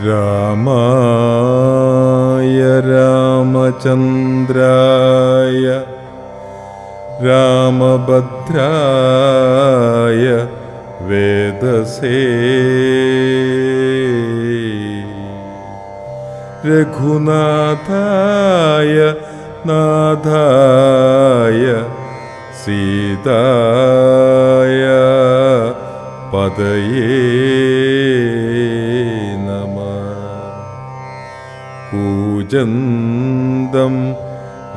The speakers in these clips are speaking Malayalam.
രാമായ രാമചന്ദ്രായ രാമഭദ്രായ വേദസേ രഘുനാഥായ നാഥായ സീതായ പതയേ നമഃ. കൂജന്തം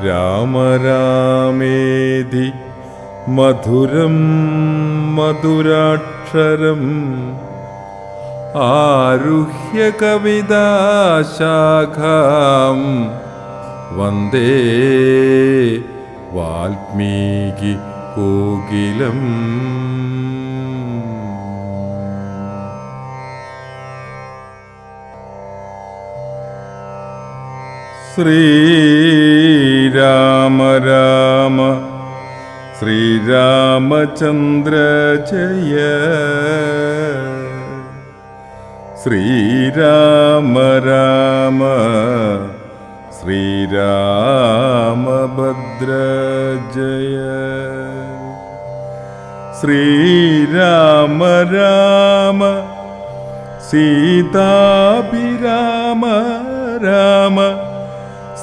രാമ രാമേതി മധുരം മധുരാക്ഷരം ആരുഹ്യ കവിതാശാഖാം വന്ദേ വാൽമീകി കോകിലം. ശ്രീരാമ രാമ ശ്രീരാമചന്ദ്ര ജയ. ശ്രീരാമ രാമ ശ്രീരാമഭദ്ര ജയ. ശ്രീരാമ രാമ സീതാഭിരാമ രാമ.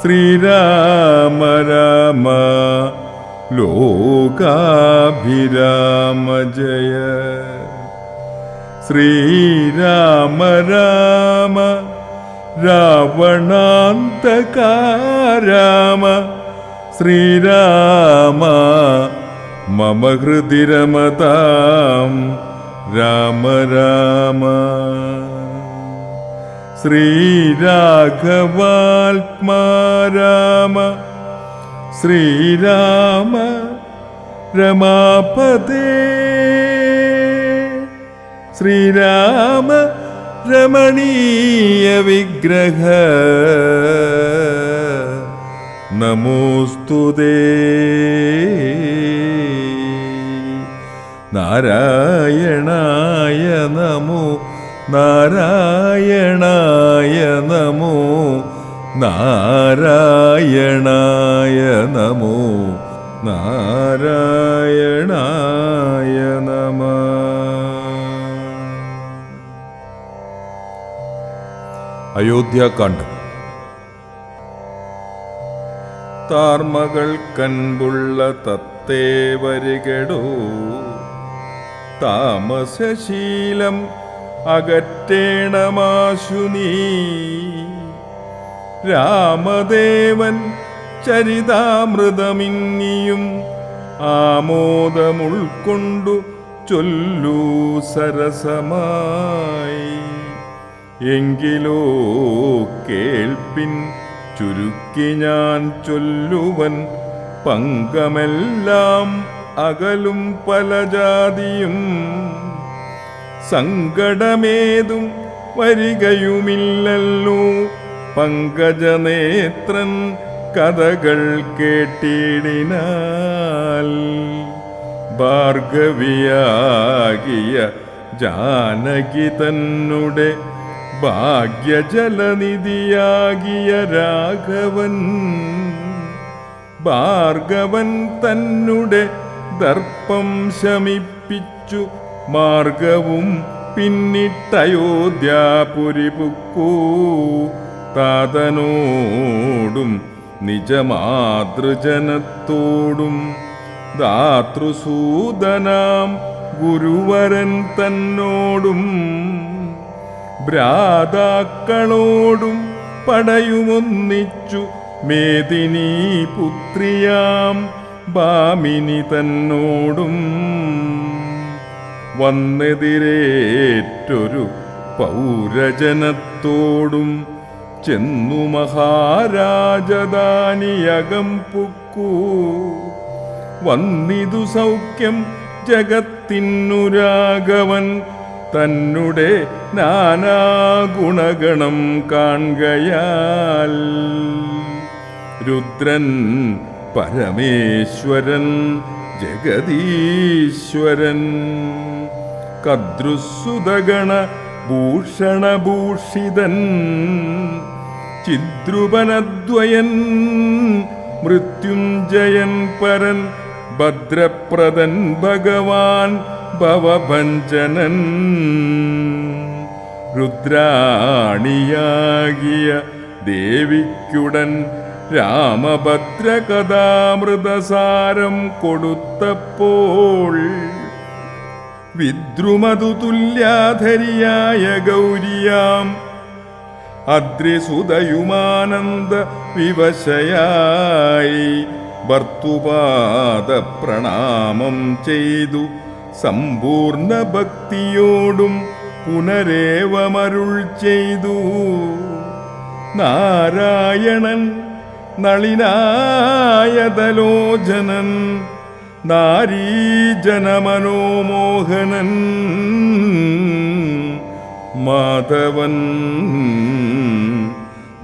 ശ്രീരാമ രാമ ലോകാഭിരാമ ജയ. ശ്രീരാമ രാമ രാവണാന്തക രാമ. ശ്രീരാമ മമ ഹൃദി രമതാം രാമ രാമ. ശ്രീരാഘവാത്മാ രാമ. ശ്രീരാമ രമാപദേ. ശ്രീരാമ രമണീയ വിഗ്രഹ നമോസ്തുതേ. നാരായണായ നമോ നാരായണായ നമോ നാരായണായ നമോ നാരായണായ നമഃ. അയോധ്യാകാന്ഡം. താർമകൾ കൻപുള്ള തത്തേ വരികടോ, താമസശീലം അകറ്റേണമാശു നീ. രാമദേവൻ ചരിതാമൃതമിന്നിയും ആമോദമുൾക്കൊണ്ടു ചൊല്ലൂ സരസമായി. എങ്കിലോ കേൾപ്പിൻ ചുരുക്കി ഞാൻ ചൊല്ലുവൻ, പങ്കമെല്ലാം അകലും പല ജാതിയും. സങ്കടമേതും വരികയുമില്ലല്ലോ പങ്കജനേത്രൻ കഥകൾ കേട്ടിടിനാൽ. ഭാർഗവിയാകിയ ജാനകി തന്നുടെ ഭാഗ്യജലനിധിയാകിയ രാഘവൻ. ഭാർഗവൻ തന്നുടെ ദർപ്പം ശമിപ്പിച്ചു മാർഗവും പിന്നിട്ടയോധ്യാപുരി പുക്കൂ. താതനോടും നിജമാതൃജനത്തോടും ദാതൃസൂദനാം ഗുരുവരൻ തന്നോടും ഭ്രാതാക്കളോടും പടയുമൊന്നിച്ചു മേദിനീ പുത്രിയാം ഭാമിനി തന്നോടും വന്നെതിരേറ്റൊരു പൗരജനത്തോടും ചെന്നു മഹാരാജധാനിയകം പുക്കൂ. വന്നിതു സൗഖ്യം ജഗത്തിനു രാഘവൻ തന്നുടെ നാനാഗുണഗണം കാൺകയാൽ. രുദ്രൻ പരമേശ്വരൻ ജഗദീശ്വരൻ കദ്രുസുതഗണ ഭൂഷണഭൂഷിതൻ ചിദ്രുപനദ്വയൻ മൃത്യുഞ്ജയൻ പരൻ ഭദ്രപ്രദൻ ഭഗവാൻ ഭവഭഞ്ജനൻ രുദ്രാണിയാകിയ ദേവിക്കുടൻ രാമഭദ്ര കഥാമൃതസാരം കൊടുത്തപ്പോൾ വിദ്രുമതു തുല്യാധരിയായ ഗൗരിയാം അദ്രിസുതയുമാനന്ദ വിവശയായി ഭർത്തുപാദ പ്രണാമം ചെയ്തു സമ്പൂർണ്ണ ഭക്തിയോടും പുനരേവമരുൾ ചെയ്തു. നാരായണൻ നളിനായതലോചനൻ നാരീജനമനോമോഹനൻ മാധവൻ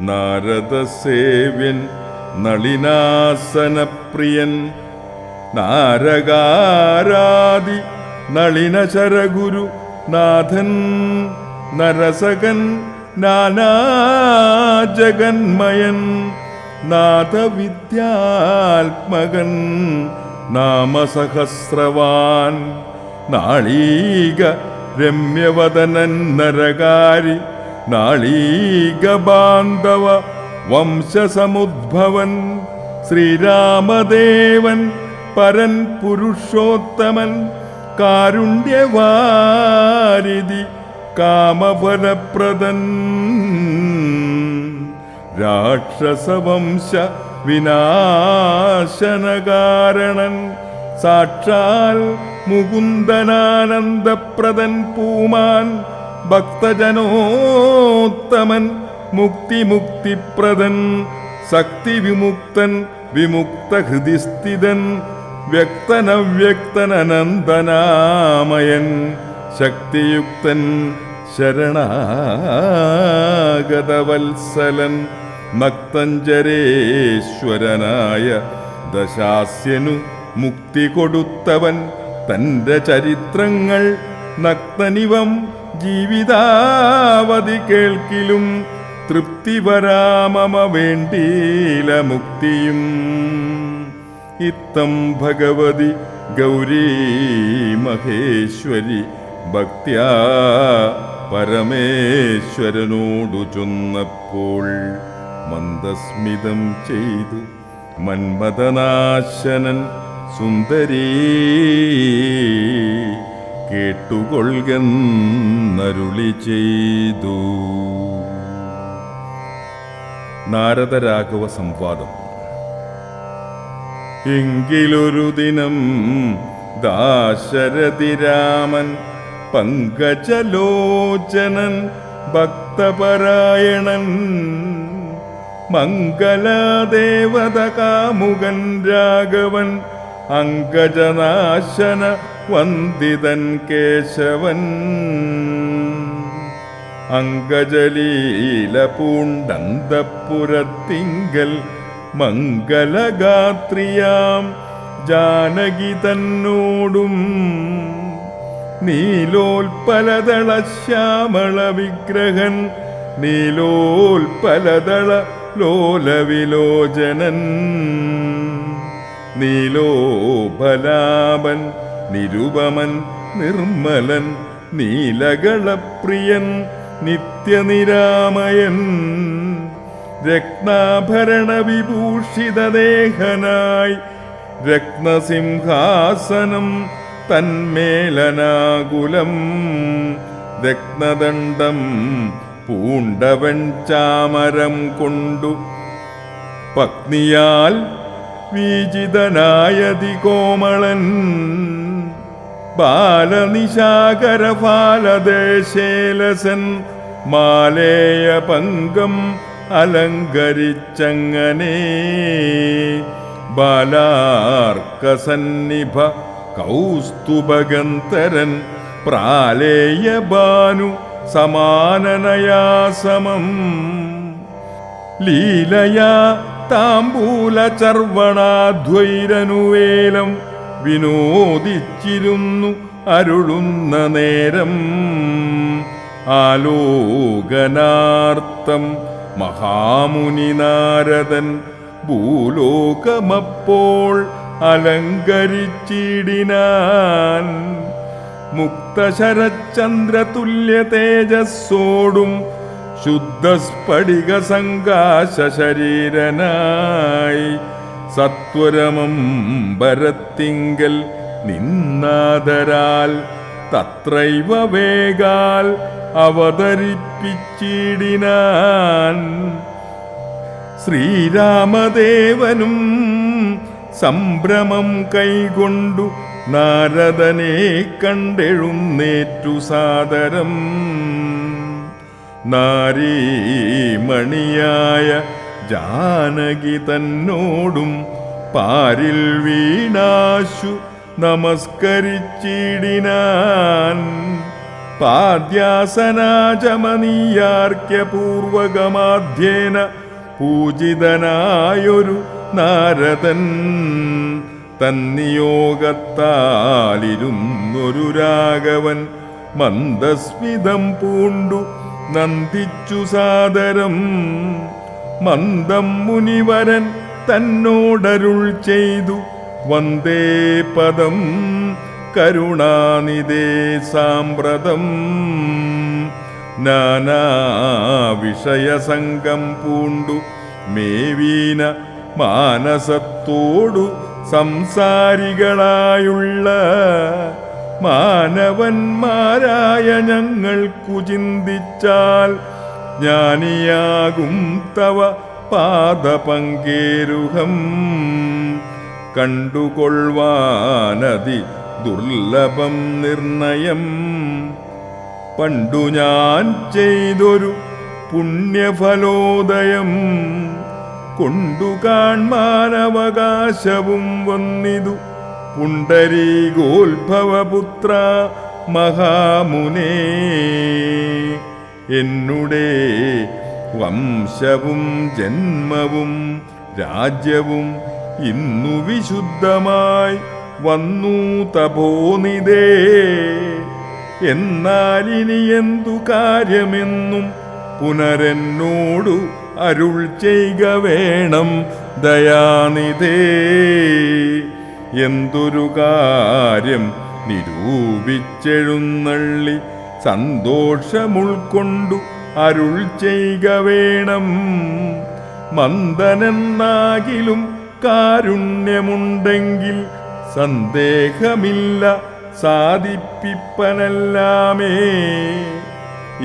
നാരദസേവ്യൻ നളിനാസനപ്രിയൻ നാരകാരാദി നളിനശരഗുരു നാഥൻ നരസകൻ നാനാജഗന്മയൻ നാഥവിദ്യാത്മകൻ നാമസഹസ്രവാൻ നാളീക രമ്യവദനൻ നരകാരി നാളീക ബാന്ധവ വംശസമുദ്ഭവൻ ശ്രീരാമദേവൻ പരൻ പുരുഷോത്തമൻ കാരുണ്യവാരിധി കാമഫലപ്രദൻ രാക്ഷസവംശ വിനാശനകാരണൻ സാക്ഷാൽ മുകുന്ദനാനന്ദപ്രദൻ പൂമാൻ ഭക്തജനോത്തമൻ മുക്തിമുക്തിപ്രദൻ ശക്തിവിമുക്തൻ വിമുക്തഹൃദിസ്ഥിതൻ വ്യക്തനവ്യക്തനനന്ദനാമയൻ ശക്തിയുക്തൻ ശരണാഗതവത്സലൻ നക്തഞ്ചരേശ്വരനായ ദശാസ്യനു മുക്തി കൊടുത്തവൻ തൻ്റെ ചരിത്രങ്ങൾ നക്തനിവം ജീവിതാവധി കേൾക്കിലും തൃപ്തി വരാമമ വേണ്ടീല മുക്തിയും. ഇത്തം ഭഗവതി ഗൗരീ മഹേശ്വരി ഭക്ത്യാ പരമേശ്വരനോടു ചൊന്നപ്പോൾ മന്ദസ്മിതം ചെയ്തു മന്മഥനാശനൻ സുന്ദരീ കേട്ടുകൊള്ളുകന്നരുളി ചെയ്തു. നാരദരാഘവ സംവാദം. എങ്കിലൊരു ദിനം ദാശരഥി രാമൻ പങ്കജലോചനൻ ഭക്തപരായണൻ മംഗളദേവത കാമുകൻ രാഘവൻ അങ്കജനാശന വന്ദിതൻ കേശവൻ അങ്കജലീല പൂണ്ടന്തപ്പുരത്തിങ്കൽ മംഗളഗാത്രിയാം ജാനകി തന്നോടും നീലോൽപലദള ശ്യാമള വിഗ്രഹൻ നീലോൽപലദള ലോലവിലോചനൻ നീലോപലാപൻ നിരുപമൻ നിർമ്മലൻ നീലകളപ്രിയൻ നിത്യനിരാമയൻ രത്നാഭരണ വിഭൂഷിതദേഹനായി രത്നസിംഹാസനം തന്മേലനാകുലം രത്നദണ്ഡം പൂണ്ടവൻ ചാമരം കൊണ്ടു പത്നിയാൽ വീജിതനായതി കോമളൻ ബാലനിശാകരഫാലദേശേലസൻ മാലേയ പങ്കം അലങ്കരിച്ചങ്ങനെ ബാലാർക്കസന്നിഭ കൗസ്തുഭഗന്ധരൻ പ്രാലേയ ഭാനു സമാനനയാസമം ലീലയാ താംബൂല ചർവണാധ്വൈരനുവേലം വിനോദിച്ചിരുന്നു അരുളുന്ന നേരം ആലോകനാർത്ഥം മഹാമുനി നാരദൻ ഭൂലോകമപ്പോൾ അലങ്കരിച്ചിടിനാൻ. മുക്തശരചന്ദ്രതുല്യ തേജസ്സോടും ശുദ്ധസ്ഫടിക സങ്കാശ ശരീരനായി സത്വരമംബരത്തിങ്കൽ നിന്നാദരാൽ തത്രൈവ വേഗാൽ അവതരിപ്പിച്ചിടിനാൻ. ശ്രീരാമദേവനും സംഭ്രമം കൈകൊണ്ടു നാരദനെ കണ്ടെഴുന്നേറ്റു സാദരം. നാരീമണിയായ ജാനകി തന്നോടും പാരിൽ വീണാശു നമസ്കരിച്ചിടിനാൻ. പാദ്യാസനാചമനീയാർക്യപൂർവകമാധ്യേന പൂജിതനായൊരു നാരദൻ തന്നിയോഗത്താലിരുന്നൊരു രാഘവൻ മന്ദസ്മിതം പൂണ്ടു നന്ദിച്ചു സാദരം. മന്ദം മുനിവരൻ തന്നോടരുൾ ചെയ്തു വന്ദേ പദം കരുണാനിധേ സാമ്പ്രതം. നാനാവിഷയസംഗം പൂണ്ടു മേവീന മാനസത്തോടു സംസാരികളായുള്ള മാനവന്മാരായ ഞങ്ങൾക്കു ചിന്തിച്ചാൽ ജ്ഞാനിയാകും തവ പാദപങ്കേരുഹം കണ്ടുകൊള്ളുവാനതി ദുർലഭം നിർണയം. പണ്ടു ഞാൻ ചെയ്തൊരു പുണ്യഫലോദയം കൊണ്ടു കാൺമാനവകാശവും വന്നിതു പുണ്ടരീകോത്ഭവപുത്ര മഹാമുനേ. എന്നുടേ വംശവും ജന്മവും രാജ്യവും ഇന്നു വിശുദ്ധമായി വന്നു തപോനിധേ. എന്നാലിനി എന്തു കാര്യമെന്നും പുനരെന്നോടു അരുൾ ചെയ്ക വേണം ദയാനിധേ. എന്തൊരു കാര്യം നിരൂപിച്ചെഴുന്നള്ളി സന്തോഷമുൾക്കൊണ്ടു അരുൾ ചെയ്ക വേണം. മന്ദനെന്നാകിലും കാരുണ്യമുണ്ടെങ്കിൽ സന്ദേഹമില്ല സാധിപ്പിപ്പനല്ലാമേ.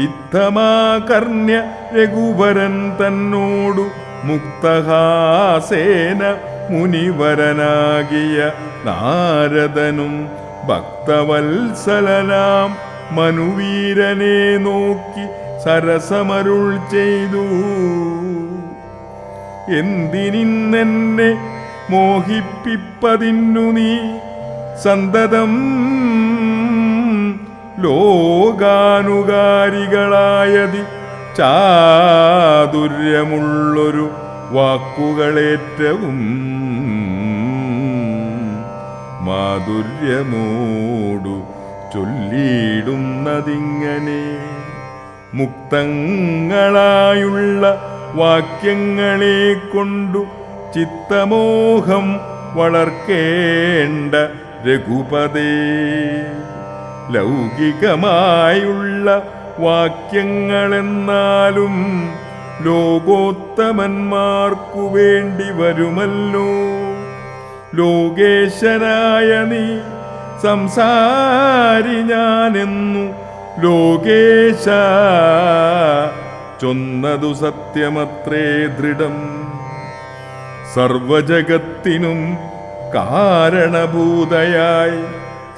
ഇത്തമാകർണ്യ രഘുവരൻ തന്നോടു മുക്തഹാസേന മുനിവരനാകിയ നാരദനും ഭക്തവത്സലനാം മനുവീരനെ നോക്കി സരസമരുൾ ചെയ്തു. എന്തിനിന്നെന്നെ മോഹിപ്പിപ്പതിന്നു നീ സന്തതം ലോകാനുകാരികളായതി ചാതുര്യമുള്ളൊരു വാക്കുകളേറ്റവും മാധുര്യമോടു ചൊല്ലിയിടുന്നതിങ്ങനെ. മുക്തങ്ങളായുള്ള വാക്യങ്ങളെ കൊണ്ടു ചിത്തമോഹം വളർക്കേണ്ട രഘുപതേ. ലൗകികമായുള്ള വാക്യങ്ങളെന്നാലും ലോകോത്തമന്മാർക്കു വേണ്ടി വരുമല്ലോ. ലോകേശനായ നീ സംസാരി ഞാനെന്നു ലോകേശ ചൊന്നതു സത്യമത്രേ ദൃഢം. സർവജഗത്തിനും കാരണഭൂതയായി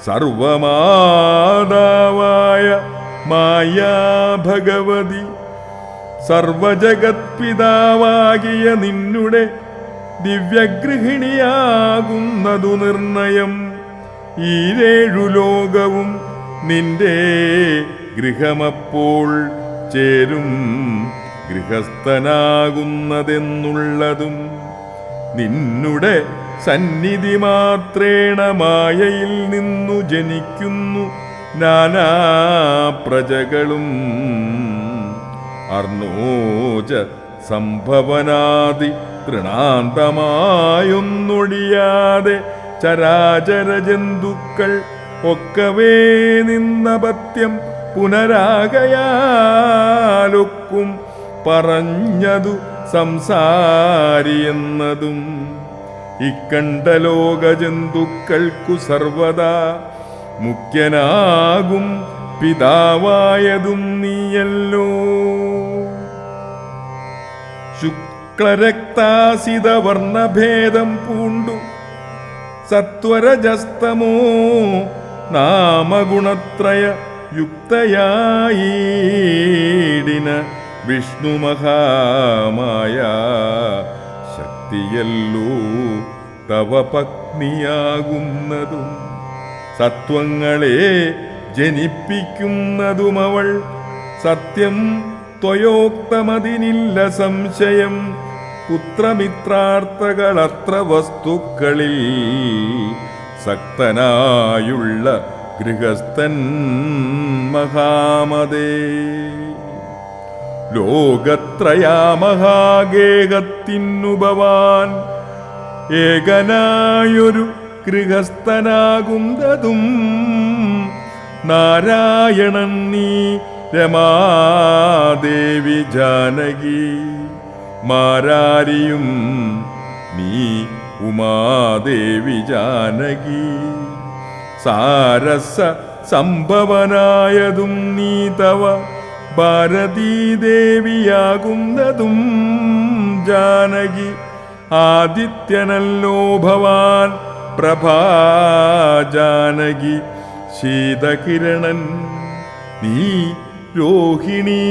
സർവമാതാവായ മായാ ഭഗവതി സർവജഗത് പിതാവാകിയ നിന്നുടെ ദിവ്യഗൃഹിണിയാകുന്നതു നിർണയം. ഈരേഴു ലോകവും നിന്റെ ഗൃഹമപ്പോൾ ചേരും ഗൃഹസ്ഥനാകുന്നതെന്നുള്ളതും നിന്നുടെ സന്നിധി മാത്രേണ മായയിൽ നിന്നു ജനിക്കുന്നു നാനാ പ്രജകളും അർണോജ സംഭവനാദി തൃണാന്തമായൊന്നൊഴിയാതെ ചരാചര ജന്തുക്കൾ ഒക്കവേ നിന്നപത്യം പുനരാകയാലൊക്കും പറഞ്ഞതു സംസാരിയെന്നതും ഇക്കണ്ട ലോകജന്തുക്കൾക്കു സർവദാ മുഖ്യനാകും പിതാവായതും നീയല്ലോ. ശുക്ലരക്താസിതവർണഭേദം പൂണ്ടു സത്വരജസ്തമോ നാമഗുണത്രയ യുക്തയായിടിന വിഷ്ണുമഹാമായ ശക്തിയല്ലോ തവ പത്നിയാകുന്നതും സത്വങ്ങളെ ജനിപ്പിക്കുന്നതുമവൾ സത്യം ത്വയോക്തമതിനില്ല സംശയം. പുത്രമിത്രാർത്ഥകളത്ര വസ്തുക്കളിൽ സക്തനായുള്ള ഗൃഹസ്ഥൻ മഹാമതേ. ലോകത്രയാമഹാഗേഹത്തിനു ഭവാൻ ഏകനായൊരു ഗൃഹസ്ഥനാകുന്നതും നാരായണൻ നീ രമാദേവി ജാനകി മാരാരിയും നീ ഉമാദേവി ജാനകി സാരസ സംഭവനായതും നീ തവ ഭാരതീദേവിയാകുന്നതും ജാനകി ആദിത്യനല്ലോ ഭവാൻ പ്രഭാജാനകി ശീതകിരണൻ നീ രോഹിണീ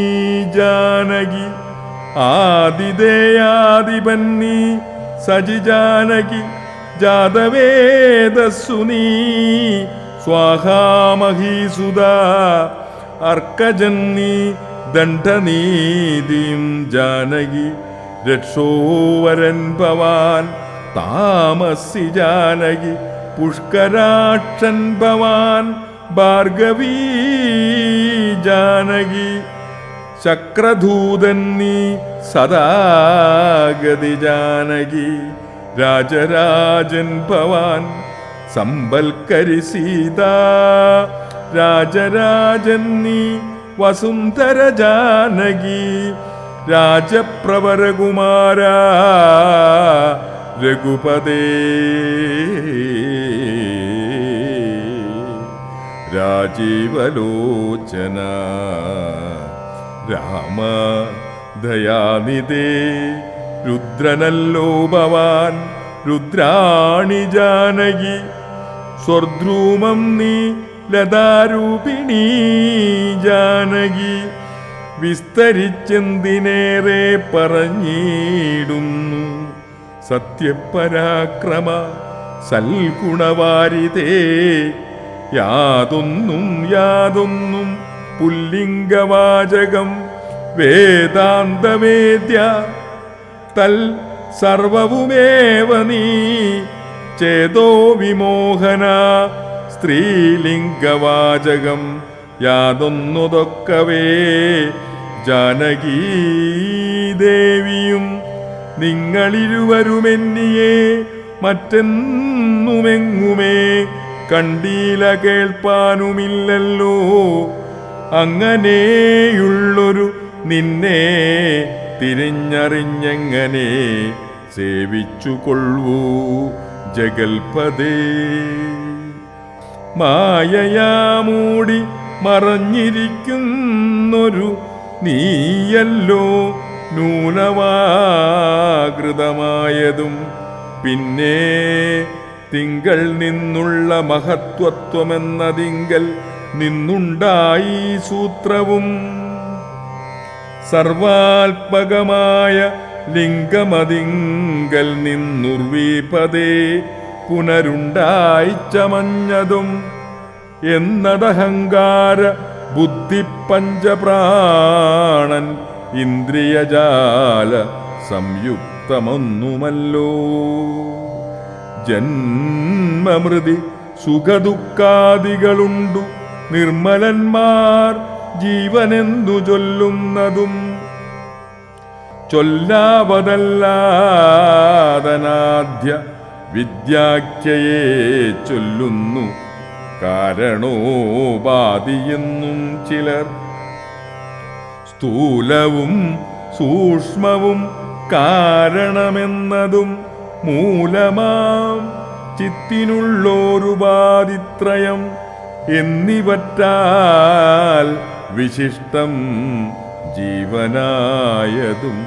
ജാനകി ആദിദേയാദിപൻ നീ സജിജാനകി ജാതവേദസ്സു നീ സ്വാഹാമഹീസുത അർക്കജൻ നീ ദണ്ഡനീതിം ജാനകി രക്ഷോവരൻ ഭവാൻ താമസി ജാനകി പുഷ്കരാക്ഷൻ ഭവാൻ ഭാർഗവീ ജാനകി ചക്രധൂതൻ നീ സദാഗതി ജാനകി രാജരാജൻ ഭവാൻ സമ്പൽക്കരി സീത രാജരാജൻ നീ വസുന്ധര ജാനകി രാജപ്രവരകുമാര രഘുപതേ രാജീവലോചന രാമ ദയാനിധേ രുദ്രനല്ലോ ഭവാൻ രുദ്രാണി ജാനകി സ്വർദ്രൂമം നീ ലതാരൂപിണീ ജാനകി വിസ്തരിച്ചെന്തിനേറെ പറഞ്ഞിടുന്നു സത്യപരാക്രമ സൽഗുണവാരിതേ യാതൊന്നും പുല്ലിംഗവാചകം വേദാന്തവേദ്യ തൽ സർവവുമേവ നീ ചേതോ വിമോഹന സ്ത്രീലിംഗവാചകം യാതൊന്നതൊക്കവേ ജാനകീ ദേവിയും നിങ്ങളിരുവരുമെന്നിയെ മറ്റെന്നുമെങ്ങുമേ കണ്ടീല കേൾപ്പാനുമില്ലല്ലോ അങ്ങനെയുള്ളൊരു നിന്നെ തിരിഞ്ഞറിഞ്ഞെങ്ങനെ സേവിച്ചുകൊള്ളൂ ജഗൽപദേ മായയാമൂടി മറഞ്ഞിരിക്കുന്നൊരു നീയല്ലോ നൂനമാകൃതമായതും പിന്നെ തിങ്കൾ നിന്നുള്ള മഹത്വത്വമെന്നതിങ്കൽ നിന്നുണ്ടായി സൂത്രവും സർവാത്മകമായ ലിംഗമതിങ്കൽ നിന്നുർവീപതേ പുനരുണ്ടായി ചമഞ്ഞതും എന്നതഹങ്കാര ബുദ്ധി പഞ്ചപ്രാണൻ ഇന്ദ്രിയജാല സംയുക്തമൊന്നുമല്ലോ ജന്മമൃതി സുഖദുഃഖാദികളുണ്ടു നിർമ്മലന്മാർ ജീവനെന്നു ചൊല്ലുന്നതും ചൊല്ലാവതല്ലാതനാദ്യ വിദ്യാഖ്യയെ ചൊല്ലുന്നു കാരണോപാധിയെന്നും ചിലർ. സ്ഥൂലവും സൂക്ഷ്മവും കാരണമെന്നതും മൂലമാം ചിത്തിനുള്ളോരുപാധിത്രയം എന്നിവറ്റാൽ വിശിഷ്ടം ജീവനായതും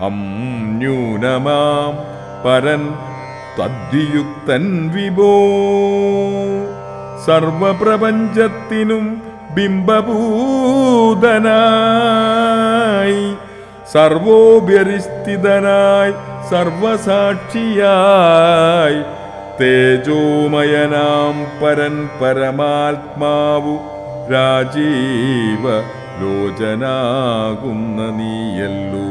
അന്യൂനമാം പരൻ തദ്വിയുക്തൻ വിഭോ സർവപ്രപഞ്ചത്തിനും ബിംബഭൂതനായി സർവോപരിസ്ഥിതനായി സർവസാക്ഷിയായി തേജോമയനാം പരൻ പരമാത്മാവു രാജീവ ലോചനാകുന്ന നീയല്ലോ.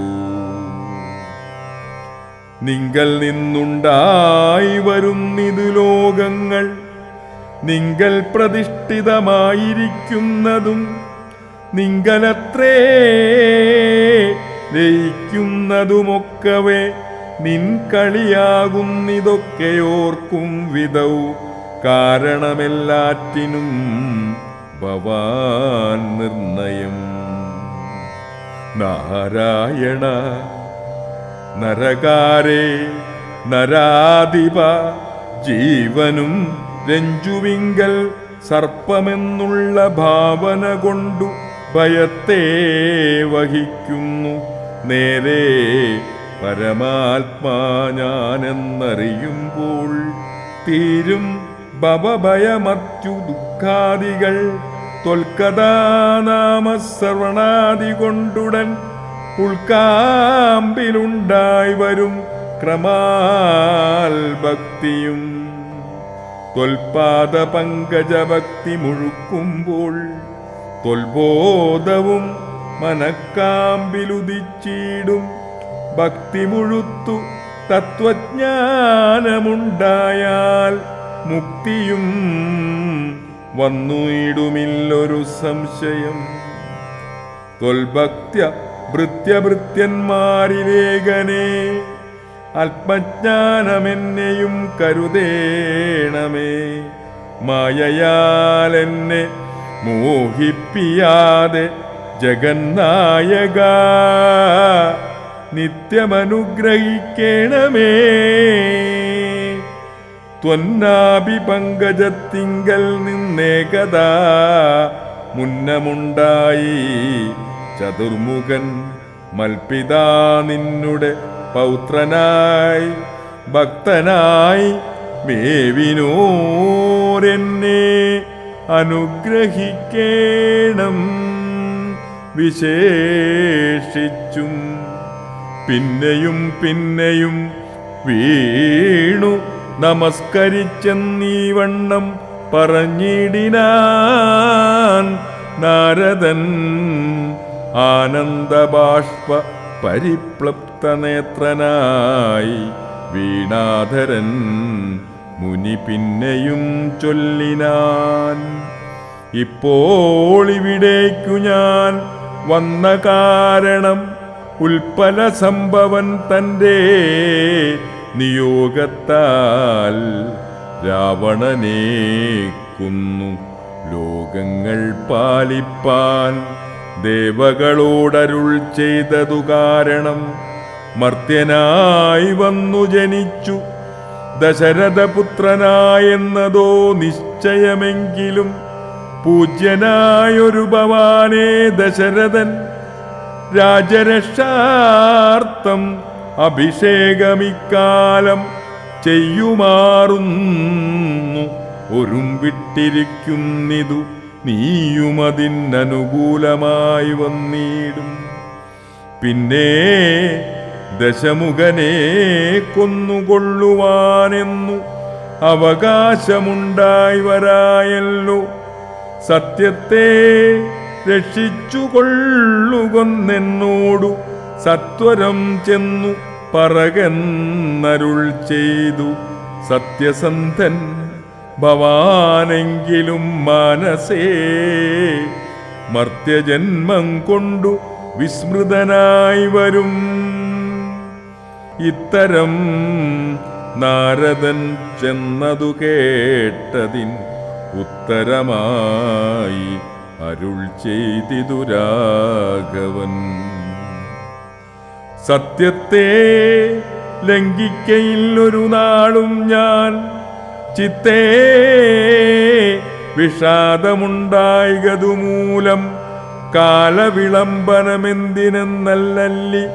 നിങ്കൽ നിന്നുണ്ടായി വരുന്നിതു ലോകങ്ങൾ നിങ്കൽ പ്രതിഷ്ഠിതമായിരിക്കുന്നതും നിങ്കലത്രേ ലയിക്കുന്നതുമൊക്കവേ നിൻ കളിയാകുന്നിതൊക്കെയോർക്കും വിധൗ കാരണമെല്ലാറ്റിനും ഭവാൻ നിർണയം. നാരായണ നരകാരേ നരാധിപ ജീവനും രഞ്ജുവിങ്കൽ സർപ്പമെന്നുള്ള ഭാവന കൊണ്ടു ഭയത്തെ വഹിക്കുന്നു. നേരെ പരമാത്മാ ഞാനെന്നറിയുമ്പോൾ തീരും ഭവഭയമത്യു ദുഃഖാദികൾ ത്വൽക്കഥാനാമശ്രവണാദി കൊണ്ടുടൻ ഉൾക്കാമ്പിലുണ്ടായി വരും ക്രമാൽ ഭക്തിയും. ത്വൽപാദ പങ്കജഭക്തി മുഴുക്കുമ്പോൾ ത്വൽബോധവും മനക്കാമ്പിലുദിച്ചിടും. ഭക്തി മുഴുത്തു തത്വജ്ഞാനമുണ്ടായാൽ മുക്തിയും വന്നുയിടുമില്ലൊരു സംശയം. ത്വൽഭക്ത്യ ഭൃത്യഭൃത്യന്മാരിലേഖനെ അല്പജ്ഞാനമെന്നെയും കരുതേണമേ. മായയാലെന്നെ മോഹിപ്പിയാതെ ജഗന്നായക നിത്യമനുഗ്രഹിക്കണമേ. ത്വന്നാഭി പങ്കജത്തിങ്കൽ നിന്നേകദാ മുന്നമുണ്ടായി ചതുർമുഖൻ മൽപിതാ നിന്നുടെ പൗത്രനായി ഭക്തനായി മേവിനോരെന്നെ അനുഗ്രഹിക്കേണം വിശേഷിച്ചും. പിന്നെയും പിന്നെയും വീണു നമസ്കരിച്ചെന്നീ വണ്ണം പറഞ്ഞിടിനാൻ നാരദൻ. ആനന്ദബാഷ്പ പരിപ്ലപ്തനേത്രനായി വീണാധരൻ മുനി പിന്നെയും ചൊല്ലിനാൻ. ഇപ്പോൾ ഇവിടേക്കു ഞാൻ വന്ന കാരണം ഉൽപ്പല സംഭവൻ തൻ്റെ നിയോഗത്താൽ രാവണനെ കൊന്നു ലോകങ്ങൾ പാലിപ്പാൻ ദേവകളോടരുൾ ചെയ്തതു കാരണം മർത്യനായി വന്നു ജനിച്ചു ദശരഥപുത്രനായെന്നതോ നിശ്ചയമെങ്കിലും പൂജ്യനായൊരു ഭവാനെ ദശരഥൻ രാജരക്ഷാർത്ഥം അഭിഷേകമിക്കാലം ചെയ്യുമാറുന്നു ഒരുമ്പിട്ടിരിക്കുന്നിതു നീയുമതിനനുകൂലമായി വന്നിടും. പിന്നെ ദശമുഖനെ കൊന്നുകൊള്ളുവാനെന്നു അവകാശമുണ്ടായി വരായല്ലോ. സത്യത്തെ രക്ഷിച്ചുകൊള്ളുകൊന്നെന്നോടു സത്വരം ചെന്നു പറകന്നരുൾ ചെയ്തു സത്യസന്ധൻ ഭവാനെങ്കിലും മാനസേ മർത്യജന്മം കൊണ്ടു വിസ്മൃതനായി വരും. ഇത്തരം നാരദൻ ചെന്നതു കേട്ടതിൻ ഉത്തരമായി അരുൾ ചെയ്തിതു രാഘവൻ. സത്യത്തെ ലംഘിക്കയില്ലൊരു നാളും ഞാൻ, ചിത്തേ വിഷാദമുണ്ടായതു മൂലം കാലവിളംബനമെന്തിനെന്നല്ലല്ലി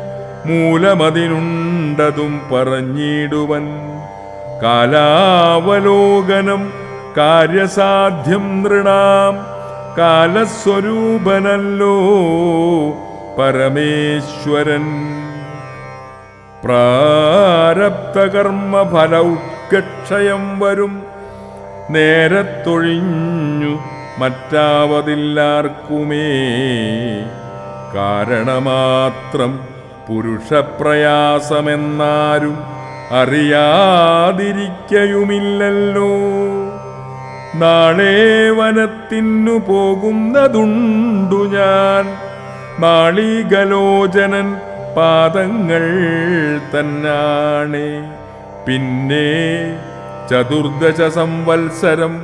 മൂലമതിനുണ്ടതും പറഞ്ഞിടുവൻ. കാലാവലോകനം കാര്യസാധ്യം നൃണാം, കാലസ്വരൂപനല്ലോ പരമേശ്വരൻ. പ്രാരബ്ധകർമ്മ ഫല ഉത്കക്ഷയം വരും, നേരത്തൊഴിഞ്ഞു മറ്റാവതില്ലാർക്കുമേ. കാരണമാത്രം പുരുഷപ്രയാസമെന്നാരും അറിയാതിരിക്കയുമില്ലല്ലോ. നാളെ വനത്തിനു പോകുന്നതുണ്ടു ഞാൻ, നാളികലോചനൻ പാദങ്ങൾ തന്നാണേ. പിന്നെ ചതുർദശ സംവത്സരം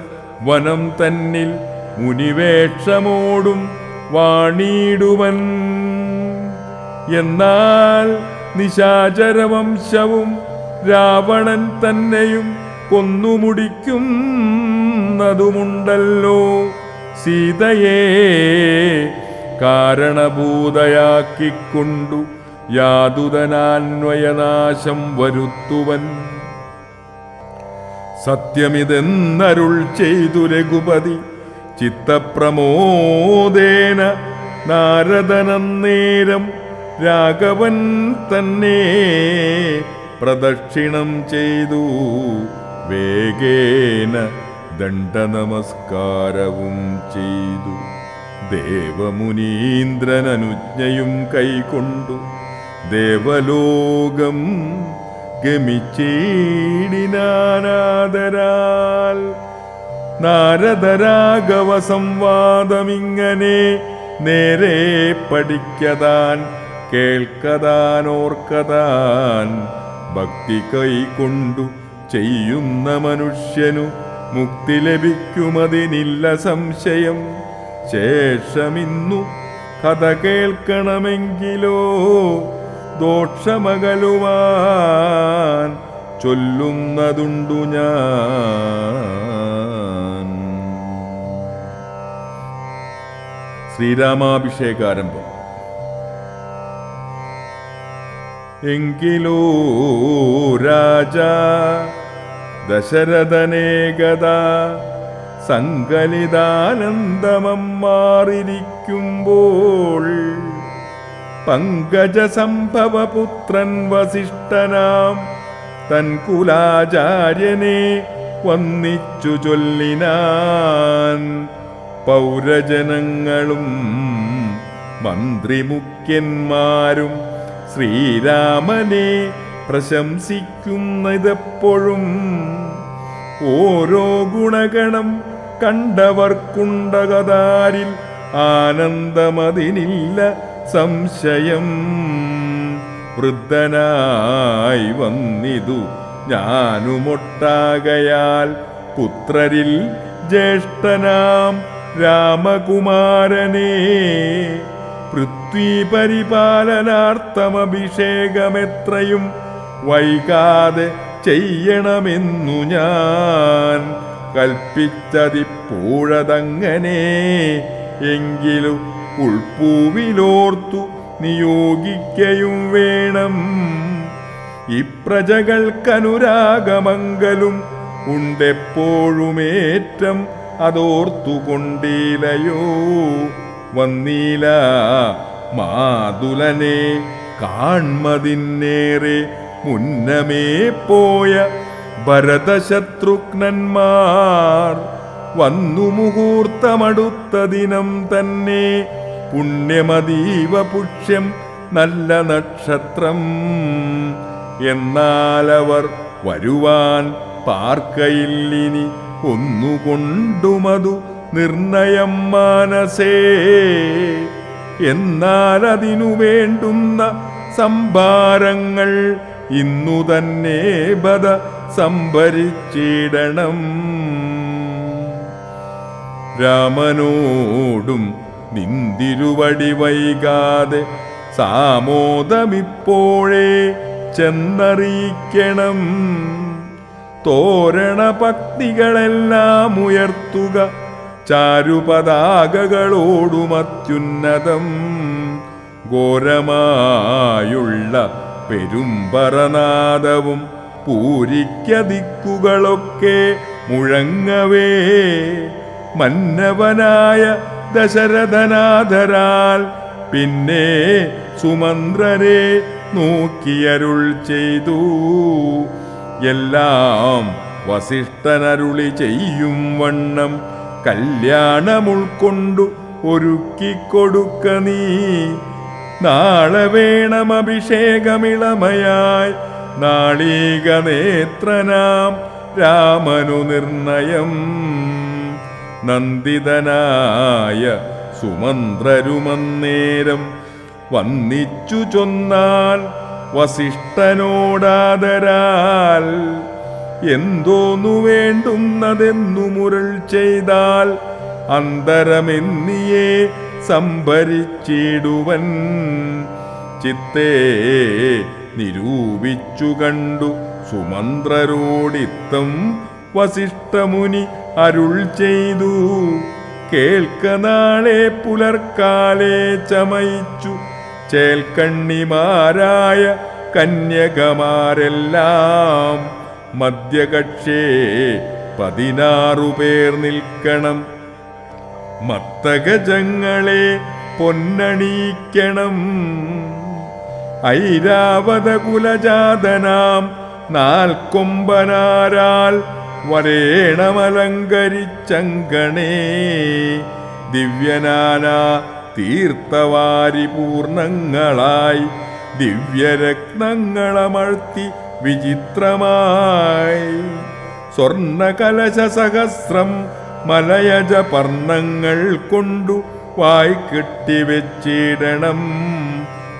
വനം തന്നിൽ മുനിവേഷമോടും വാണിടുവൻ. എന്നാൽ നിശാചരവംശവും രാവണൻ തന്നെയും കൊന്നുമുടിക്കുന്നതുമുണ്ടല്ലോ. സീതയെ കാരണഭൂതയാക്കിക്കൊണ്ടു യാതുതനാന്വയനാശം വരുത്തുവൻ. സത്യമിതെന്നരുൾ ചെയ്തു രഘുപതി ചിത്തപ്രമോദേന. നാരദനന്നേരം രാഘവൻ തന്നെ പ്രദക്ഷിണം ചെയ്തു, വേഗേന ദണ്ഡനമസ്കാരവും ചെയ്തു. ദേവമുനീന്ദ്രനനുജ്ഞയും കൈക്കൊണ്ടു ദേവലോകം ഗമിച്ചീടിനാനാദരാൽ. നാരദരാഘവ സംവാദമിങ്ങനെ നേരെ പഠിക്കതാൻ കേൾക്കതാൻ ഓർക്കതാൻ. ഭക്തി കൈകൊണ്ടു ചെയ്യുന്ന മനുഷ്യനു മുക്തി ലഭിക്കുമതിനില്ല സംശയം. ശേഷമിന്നു കഥ കേൾക്കണമെങ്കിലോ ദോഷമകലുവാൻ ചൊല്ലുന്നതുണ്ടു ഞാൻ. ശ്രീരാമാഭിഷേകാരംഭം. എങ്കിലോ രാജാ ദശരഥനേകദാ സങ്കലിതാനന്ദമമ്മാറിരിക്കുമ്പോൾ പങ്കജസംഭവപുത്രൻ വസിഷ്ഠനാം തൻ കുലാചാര്യനെ വന്നിച്ചു ചൊല്ലിനാൻ. പൗരജനങ്ങളും മന്ത്രിമുഖ്യന്മാരും ശ്രീരാമനെ പ്രശംസിക്കുന്നതെപ്പോഴും. ഓരോ ഗുണഗണം കണ്ടവർക്കുണ്ടകതാരിൽ ആനന്ദമതിനില്ല സംശയം. വൃദ്ധനായി വന്നിതു ഞാനുമൊട്ടാകയാൽ പുത്രരിൽ ജ്യേഷ്ഠനാം രാമകുമാരനെ പൃഥ്വി പരിപാലനാർത്ഥമഭിഷേകമെത്രയും വൈകാതെ ചെയ്യണമെന്നു ഞാൻ കൽപ്പിച്ചതിപ്പോഴതങ്ങനെ. എങ്കിലും ഉൾപ്പൂവിലോർത്തു നിയോഗിക്കയും വേണം. ഇപ്രജകൾക്കനുരാഗമംഗലും ഉണ്ടെപ്പോഴുമേറ്റം അതോർത്തുകൊണ്ടിലയോ. വന്നീല മാതുലനെ കാൺമതിന്നേറെ മുന്നമേ പോയ ഭരതശത്രുഘ്നന്മാർ വന്നു മുഹൂർത്തമടുത്ത ദിനം തന്നെ. പുണ്യമതീവ പുഷ്യം നല്ല നക്ഷത്രം. എന്നാലവർ വരുവാൻ പാർക്കയില്ലിനി ഒന്നുകൊണ്ടുമതു നിർണയം മാനസേ. എന്നാൽ അതിനു വേണ്ടുന്ന സംഭാരങ്ങൾ ഇന്നു തന്നെ ബദ സംഭരിച്ചിടണം. രാമനോടും നിന്തിരുവടി വൈകാതെ സാമോദമിപ്പോഴേ ചെന്നറിയിക്കണം. തോരണ പക്തികളെല്ലാം ഉയർത്തുക ചാരുപതാകകളോടുമത്യുന്നതം. ഘോരമായുള്ള പെരുമ്പറനാദവും പൂരിക്കദിക്കുകളൊക്കെ മുഴങ്ങവേ മന്നവനായ ദശരഥനാഥരാൽ പിന്നെ സുമന്ത്രരെ നോക്കിയരുൾ ചെയ്തു. എല്ലാം വസിഷ്ഠനരുളി ചെയ്യും വണ്ണം കല്യാണമുൾക്കൊണ്ടു ഒരുക്കിക്കൊടുക്ക നീ. നാളെ വേണം അഭിഷേകമിളമയായി നാളീക നേത്രനാം രാമനു നിർണയം. നന്ദിതനായ സുമന്ത്രരുമന്നേരം വന്നിച്ചു ചൊന്നാൽ വസിഷ്ഠനോടാദരാൽ. എന്തോന്നു വേണ്ടുന്നതെന്നു മുരൾ ചെയ്താൽ അന്തരമെന്നിയെ സംഭരിച്ചിടുവൻ. ചിത്തേ നിരൂപിച്ചു കണ്ടു സുമന്ത്രരോടിത്തം വസിഷ്ഠമുനി അരുൾ ചെയ്തു. കേൾക്ക നാളെ പുലർക്കാലേ ചമയിച്ചു ചേൽക്കണ്ണിമാരായ കന്യകമാരെല്ലാം മധ്യകക്ഷേ 16 പേർ നിൽക്കണം. മത്തഗജങ്ങളെ പൊന്നണിയിക്കണം. ഐരാവത കുലജാതനാം 4 കൊമ്പനാരാൽ വരേണമലങ്കരിച്ചങ്കണേ. ദിവ്യനാനാ തീർത്ഥവാരി പൂർണ്ണങ്ങളായി ദിവ്യരത്നങ്ങളമഴ്ത്തി വിചിത്രമായി. സ്വർണകലശ സഹസ്രം മലയജ പർണങ്ങൾ കൊണ്ടു വായി കെട്ടിവെച്ചിടണം.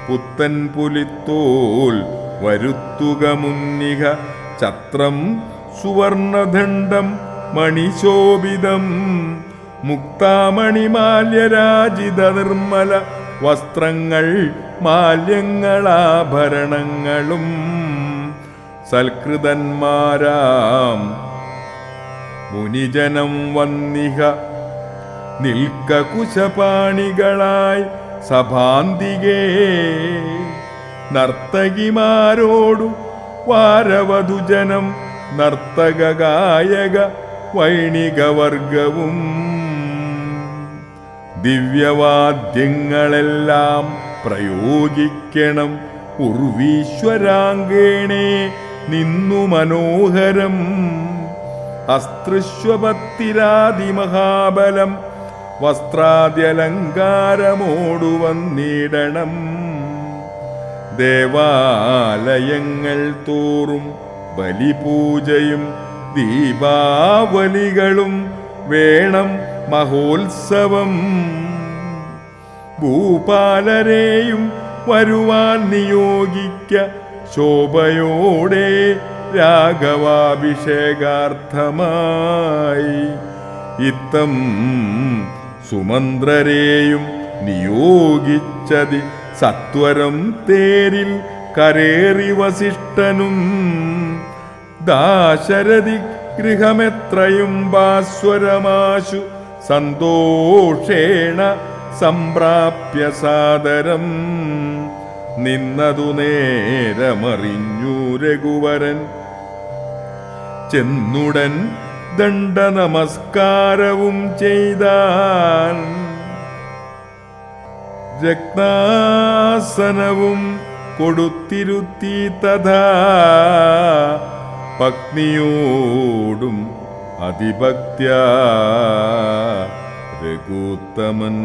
പുത്തൻ പുലിത്തോൽ വരുത്തുക മുന്നിക ഛത്രം സുവർണദണ്ഡം മണിശോഭിതം. മുക്താമണിമാല്യരാജിത നിർമ്മല വസ്ത്രങ്ങൾ മാല്യങ്ങളാഭരണങ്ങളും. സൽകൃതന്മാരാം മുനിജനം വന്നിഹ നിൽക്ക കുശപാണികളായി സഭാന്തികേ. നർത്തകിമാരോടു വാരവധുജനം നർത്തക ഗായക വൈണികവർഗവും. ദിവ്യവാദ്യങ്ങളെല്ലാം പ്രയോഗിക്കണം. ഉർവീശ്വരാംഗേണേ നിന്നു മനോഹരം. അസ്തൃശ്വപത്തിരാതിമഹാബലം വസ്ത്രാദ്യലങ്കാരമോടു വന്നിടണം. ദേവാലയങ്ങൾ തോറും ബലിപൂജയും ദീപാവലികളും വേണം മഹോത്സവം. ഭൂപാലരെയും വരുവാൻ നിയോഗിക്ക ശോഭയോടെ രാഘവാഭിഷേകാർത്ഥമായി. ഇത്തം സുമന്ത്രരെയും നിയോഗിച്ചതി സത്വരം തേരിൽ കരേറി വസിഷ്ഠനും. ദാശരഥി ഗൃഹമെത്രയും ഭാസ്വരമാശു സന്തോഷേണ സംപ്രാപ്യ സാദരം. നിന്നതു നേരമറിഞ്ഞു രഘുവരൻ ചെന്നുടൻ ദണ്ഡ നമസ്കാരവും ചെയ്താൻ. രത്നാസനവും കൊടുത്തിരുത്തി തഥാ പത്നിയോടും അതിഭക്ത്യാ രഘുത്തമൻ.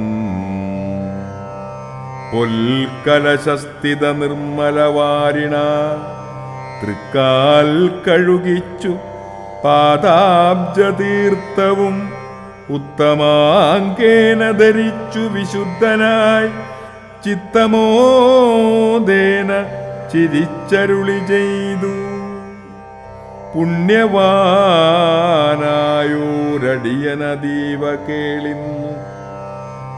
പൊൽക്കലശസ്ഥിത നിർമ്മലവാരിണ തൃക്കാൽ കഴുകിച്ചു പാദാബ്ജതീർത്ഥവും ഉത്തമാങ്കേന ധരിച്ചു വിശുദ്ധനായി ചിത്തമോദേന ചിരിച്ചരുളി ചെയ്തു. പുണ്യവാനായോരടിയനതീവ കേളിന്നു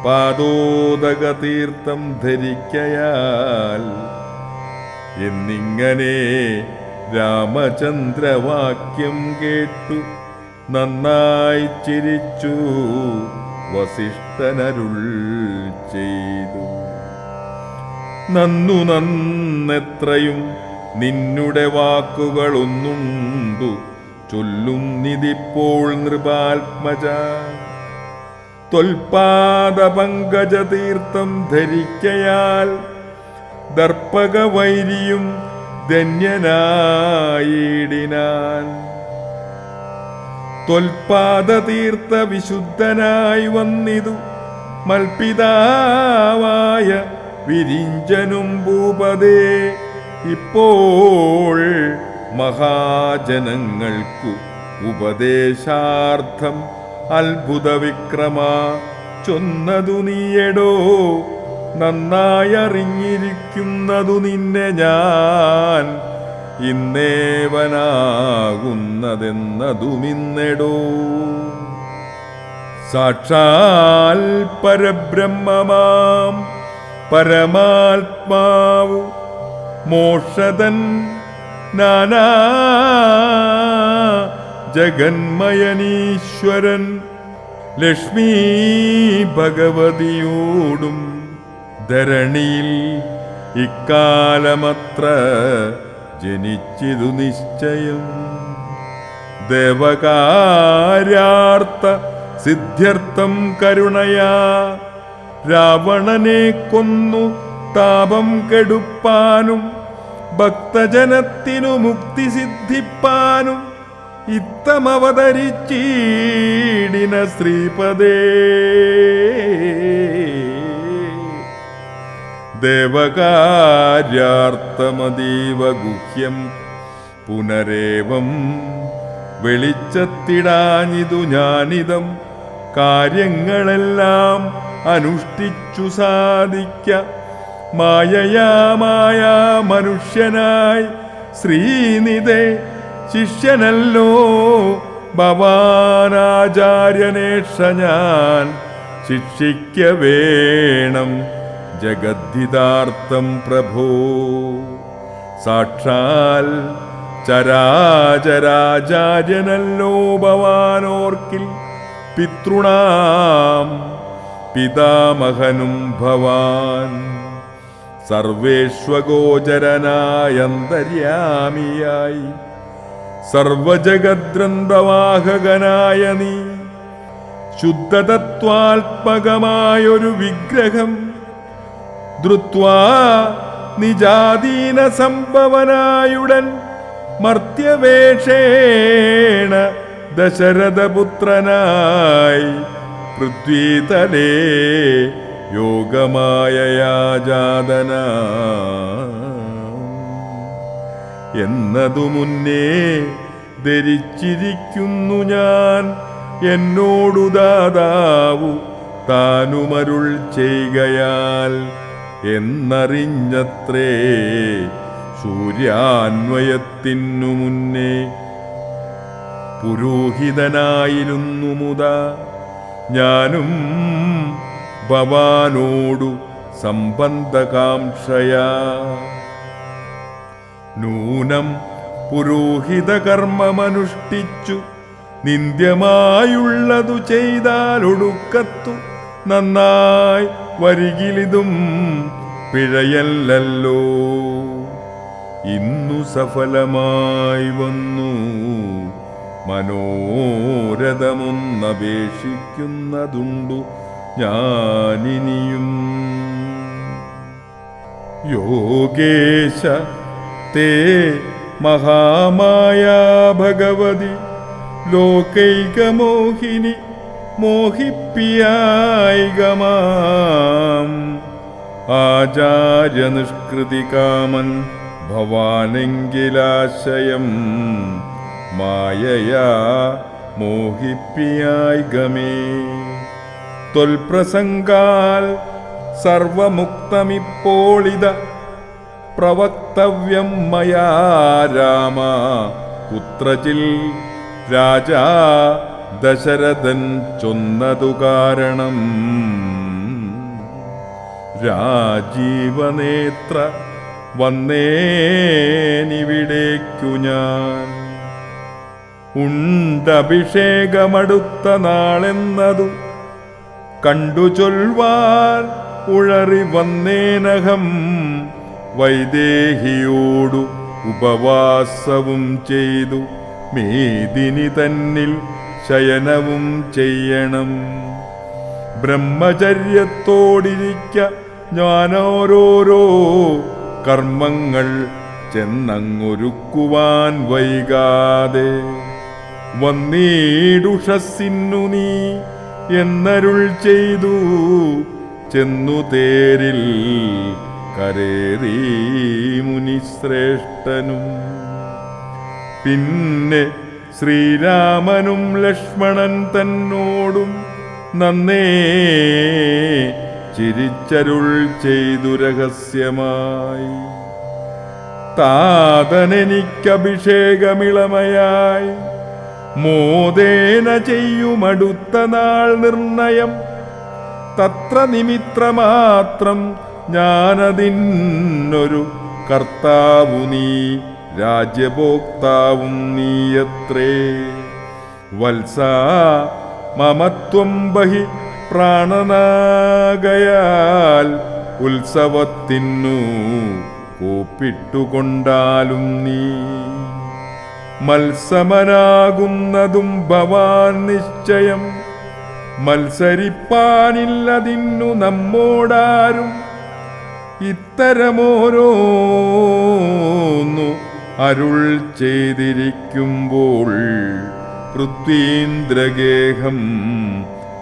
പാദോദക തീർത്ഥം ധരിക്കയാൽ എന്നിങ്ങനെ രാമചന്ദ്രവാക്യം കേട്ടു നന്നായി ചിരിച്ചു വസിഷ്ഠനരുൾ ചെയ്തു. നന്നു നന്നെത്രയും നിന്നുടെ വാക്കുകളൊന്നുണ്ടു ചൊല്ലുന്നിതിപ്പോൾ നൃപാത്മജ. ത്വൽപാദപങ്കജതീർത്ഥം ധരിക്കയാൽ ദർപ്പകവൈരിയും ധന്യനായിടിനാൻ. ത്വൽപാദതീർത്ഥ വിശുദ്ധനായി വന്നിതു മൽപിതാവായ വിരിഞ്ചനും ഭൂപതേ. ഇപ്പോൾ മഹാജനങ്ങൾക്കു ഉപദേശാർത്ഥം അത്ഭുത വിക്രമ ചൊന്നതു നീയടോ. നന്നായറിഞ്ഞിരിക്കുന്നതു നിന്നെ ഞാൻ ഇന്നേവനാകുന്നതെന്നതുമിന്നെടോ. സാക്ഷാൽ പരബ്രഹ്മമാം പരമാത്മാവു മോക്ഷതൻ നാനാ ജഗന്മയനീശ്വരൻ ലക്ഷ്മീ ഭഗവതിയോടും ധരണിയിൽ ഇക്കാലമത്ര ജനിച്ചിതു നിശ്ചയം. ദേവകാര്യാർത്ഥ സിദ്ധ്യർത്ഥം കരുണയാ രാവണനെ കൊന്നു താപം കെടുപ്പാനും ഭക്തജനത്തിനു മുക്തി സിദ്ധിപ്പാനും ഇത്തമവതരിച്ചീടിന ശ്രീപദേ. ദേവകാര്യാർത്ഥമതീവ ഗുഹ്യം പുനരേവം വെളിച്ചത്തിടാഞ്ഞിതു ഞാനിതം കാര്യങ്ങളെല്ലാം അനുഷ്ഠിച്ചു സാധിക്ക. മായയാമായ മനുഷ്യനായി ശ്രീനിധേ ശിഷ്യനല്ലോ ഭവാനാചാര്യനേഷ ഞാൻ ശിക്ഷിക്ക വേണം ജഗദ്ധിതാർത്ഥം പ്രഭോ. സാക്ഷാൽ ചരാചരാചാര്യനല്ലോ ഭവാനോർക്കിൽ പിതൃണാം പിതാമഹനും ഭവാൻ. സർവേഷ്വഗോചരനായന്തര്യാമിയായി സർവജഗദ്രന്ഥവാഹകനായ നീ ശുദ്ധതത്വാത്മകമായൊരു വിഗ്രഹം ധൃത്വാ നിജാതീന സംഭവനായുടൻ മർത്യവേഷേണ ദശരഥപുത്രനായി പൃഥ്വീതലേ യോഗമായയാ ജാതന എന്നതു മുന്നേ ധരിച്ചിരിക്കുന്നു ഞാൻ. എന്നോടു ദാതാവു താനുമരുൾ ചെയ്കയാൽ എന്നറിഞ്ഞത്രേ സൂര്യാന്വയത്തിനു മുന്നേ. പുരോഹിതനായിരുന്നു മുതാ ഞാനും ഭവാനോടു സംബന്ധകാംക്ഷയാ. നൂനം പുരോഹിത കർമ്മമനുഷ്ഠിച്ചു നിന്ദ്യമായുള്ളതു ചെയ്താലൊടുക്കത്തു നന്നായി വരികിലിതും പിഴയല്ലല്ലോ. ഇന്നു സഫലമായി വന്നു മനോരഥമൊന്നപേക്ഷിക്കുന്നതുണ്ടു ഞാനിനിയും. യോഗേശ തേ മഹാമായാ ഭഗവതി ലോകൈകമോഹിനി മോഹിപ്പിയായികമാം. ആചാര്യനിഷ്കൃതി കാമൻ ഭവാനെങ്കിലാശയം മായയാ മോഹിപ്പിയായി ഗമേ. ത്വൽപ്രസംഗാൽ സർവമുക്തമിപ്പോളിത പ്രവക്തവ്യം മയാ രാമ. കുത്രചിൽ രാജാ ദശരഥൻ ചൊന്നതു കാരണം രാജീവനേത്ര വന്നേനിവിടേക്കു ഞാൻ. ഉണ്ടഭിഷേകമടുത്ത നാളെന്നതു കണ്ടു ചൊൽവാൻ ഉഴറി വന്നേനഹം. വൈദേഹിയോടു ഉപവാസവും ചെയ്തു മേദിനി തന്നിൽ ശയനവും ചെയ്യണം. ബ്രഹ്മചര്യത്തോടിരിക്ക ഞാനോരോരോ കർമ്മങ്ങൾ ചെന്നങ്ങൊരുക്കുവാൻ വൈകാതെ. വന്നീടുഷസ്സിന്നു നീ എന്നരുൾ ചെയ്തു ചെന്നു തേരിൽ കരേറി മുനിശ്രേഷ്ഠനും. പിന്നെ ശ്രീരാമനും ലക്ഷ്മണൻ തന്നോടും നന്നേ ചിരിച്ചരുൾ ചെയ്തു രഹസ്യമായി. താതനെനിക്കഭിഷേകമിളമയായി മോദേന ചെയ്യുമടുത്ത നാൾ നിർണയം. തത്ര നിമിത്രമാത്രം ഞാനതിന്നൊരു കർത്താവു നീ രാജ്യഭോക്താവും നീയത്രേ. വത്സ മമത്വം ബഹി പ്രാണനാകയാൽ ഉത്സവത്തിനു കൂപ്പിട്ടുകൊണ്ടാലും നീ. മത്സമനാകുന്നതും ഭവാൻ നിശ്ചയം. മത്സരിപ്പാനില്ലതിന്നു നമ്മോടാരും. ഇത്തരമോരോന്നു അരുൾ ചെയ്തിരിക്കുമ്പോൾ പൃഥ്വീന്ദ്രഗേഹം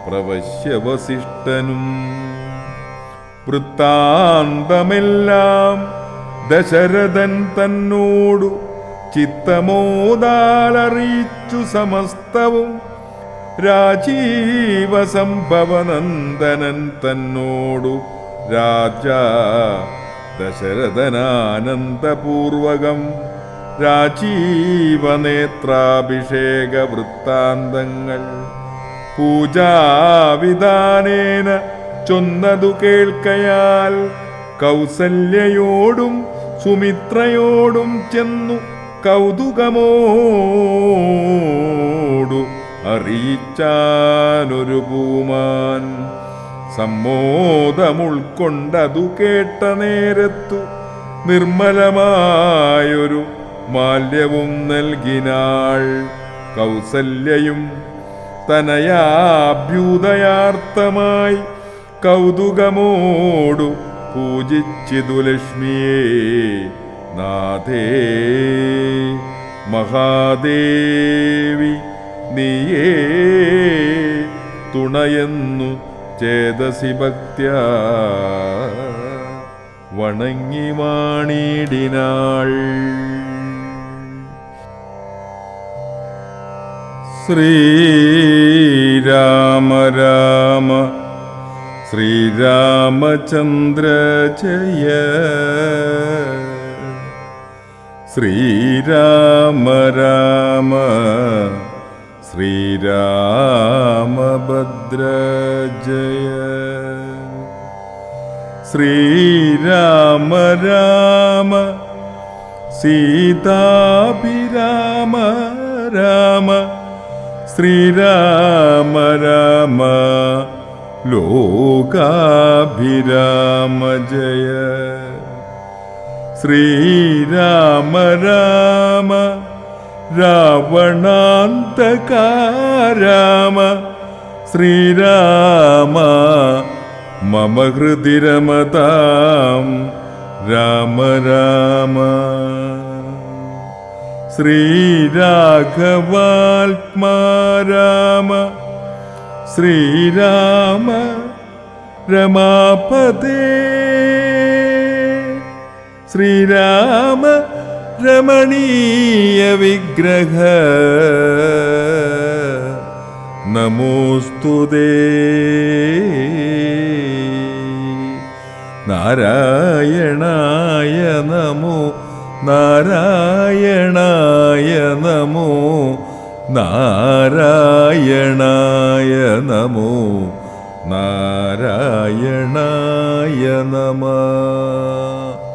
പ്രവശ്യവസിഷ്ഠനും. വൃത്താന്തമെല്ലാം ദശരഥൻ തന്നോടു ചിത്തമോദാലറിയിച്ചു സമസ്തവും. രാജീവസംഭവനന്ദനൻ തന്നോടു രാജാ ദശരഥനാനന്ദപൂർവകം രാജീവനേത്രാഭിഷേക വൃത്താന്തങ്ങൾ പൂജാവിധാനേന ചൊന്നതു കേൾക്കയാൽ കൗസല്യയോടും സുമിത്രയോടും ചെന്നു കൗതുകമോടു അറിയിച്ചാനൊരു പൂമാൻ. സമ്മോദമുൾക്കൊണ്ടതു കേട്ട നേരത്തു നിർമ്മലമായൊരു മാല്യവും നൽകിനാൾ. കൗസല്യയും തനയാഭ്യുദയാർത്ഥമായി കൗതുകമോടു പൂജിച്ചിതു ലക്ഷ്മിയെ. നാഥേ മഹാദേവി നീയേ തുണയെന്നു ചേതസി ഭക്ത്യാ വണങ്ങി വാണിടിനാൾ. ശ്രീരാമ രാമ ശ്രീരാമചന്ദ്ര ജയ. ശ്രീരാമ രാമ ശ്രീരാമഭദ്ര ജയ. ശ്രീരാമ രാമ സീതാഭിരാമ രാമ. ശ്രീരാമ രാമ ലോകാഭിരാമ ജയ. ശ്രീരാമ രാമ രാവണാന്തക രാമ. ശ്രീരാമ മമ ഹൃദി രമതാം രാമ രാമ. ശ്രീരാഘവാത്മാ രാമ. ശ്രീരാമ രമാപതേ. ശ്രീരാമ രമണീയ വിഗ്രഹ നമോസ്തുതേ. നാരായണായ നമോ നാരായണായ നമോ നാരായണായ നമോ നാരായണായ നമഃ.